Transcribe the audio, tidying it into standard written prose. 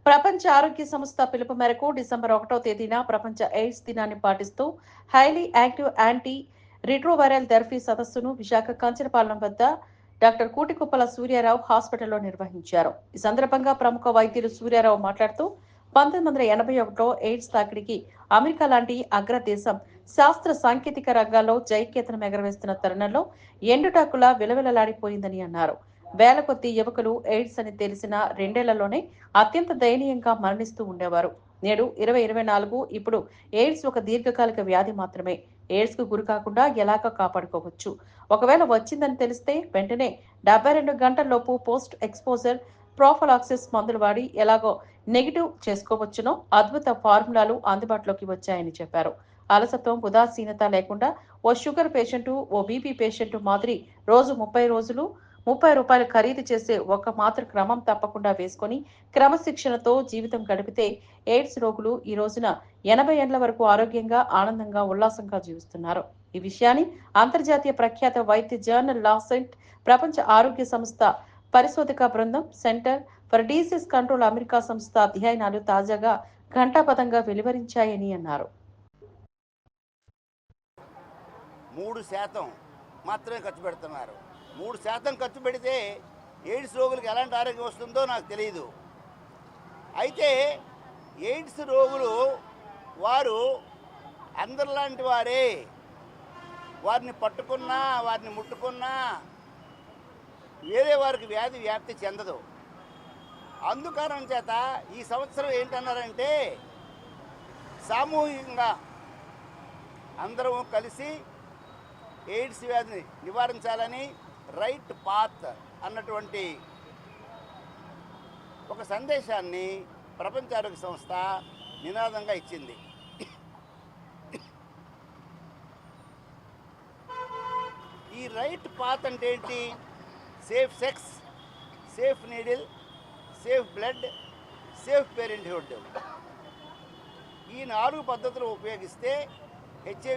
ప్రపంచ ఆరోగ్య సంస్థ పిలుపు మేరకు డిసెంబర్ 1వ తేదీన ప్రపంచ ఎయిడ్స్ దినాన్ని పాటిస్తూ highly active anti retroviral therapy సదస్సును విశాఖ కంచరపాలెం వద్ద డాక్టర్ కూటికుప్పల సూర్యారావు హాస్పిటల్లో నిర్వహించారు. ఈ సందర్భంగా ప్రముఖ వైద్యులు సూర్యారావు మాట్లాడుతూ 1981లో ఎయిడ్స్ తాకిడికి అమెరికా లాంటి అగ్రదేశం శాస్త్ర సాంకేతిక రంగాల్లో జైకేతనం ఎగరవేస్తున్న తరుణంలో ఎండుటాకులా విలవిలలాడిపోయిందని అన్నారు. వేల కొద్ది యువకులు ఎయిడ్స్ అని తెలిసిన రెండేళ్లలోనే అత్యంత దయనీయంగా మరణిస్తూ ఉండేవారు. నేడు 2024 ఇప్పుడు ఎయిడ్స్ ఒక దీర్ఘకాలిక వ్యాధి మాత్రమే. ఎయిడ్స్ కు గురి కాకుండా ఎలాగ కాపాడుకోవచ్చు? ఒకవేళ వచ్చిందని తెలిస్తే వెంటనే 72 గంటల్లోపు పోస్ట్ ఎక్స్పోజర్ ప్రోఫలాక్సిస్ మందులు వాడి ఎలాగో నెగిటివ్ చేసుకోవచ్చునో అద్భుత ఫార్ములాలు అందుబాటులోకి వచ్చాయని చెప్పారు. అలసత్వం, ఉదాసీనత లేకుండా ఓ షుగర్ పేషెంట్, ఓ బీపీ పేషెంట్ మాదిరి రోజు 30 రోజులు ₹30 ఖరీదు చేసే ఒక మాత్ర క్రమం తప్పకుండా వేసుకొని క్రమశిక్షణతో జీవితం గడిపితే ఎయిడ్స్ రోగులు ఈ రోజున 80 ఏళ్ల వరకు ఆరోగ్యంగా, ఆనందంగా, ఉల్లాసంగా జీవిస్తున్నారు. ఈ విషయాన్ని అంతర్జాతీయ ప్రఖ్యాత వైద్య జర్నల్ లాసెంట్, ప్రపంచ ఆరోగ్య సంస్థ పరిశోధక బృందం, centre for disease control America సంస్థ అధ్యయనాలు తాజాగా ఘంటాపథంగా వెలువరించాయని అన్నారు. 3% మాత్రమే ఖర్చు పెడుతున్నారు. 3% ఖర్చు పెడితే ఎయిడ్స్ రోగులకు ఎలాంటి ఆరోగ్యం వస్తుందో నాకు తెలియదు. అయితే ఎయిడ్స్ రోగులు వారు అందరిలాంటి వారే. వారిని పట్టుకున్నా, వారిని ముట్టుకున్నా వేరే వారికి వ్యాధి వ్యాప్తి చెందదు. అందుకారణం చేత ఈ సంవత్సరం ఏంటన్నారంటే సామూహికంగా అందరం కలిసి ఎయిడ్స్ వ్యాధిని నివారించాలని రైట్ పాత్ అన్నటువంటి ఒక సందేశాన్ని ప్రపంచ ఆరోగ్య సంస్థ నినాదంగా ఇచ్చింది. ఈ రైట్ పాత్ అంటే ఏంటి? Safe sex, safe needle, safe blood, safe parenthood. ఈ 4 పద్ధతులు ఉపయోగిస్తే హెచ్ఐవి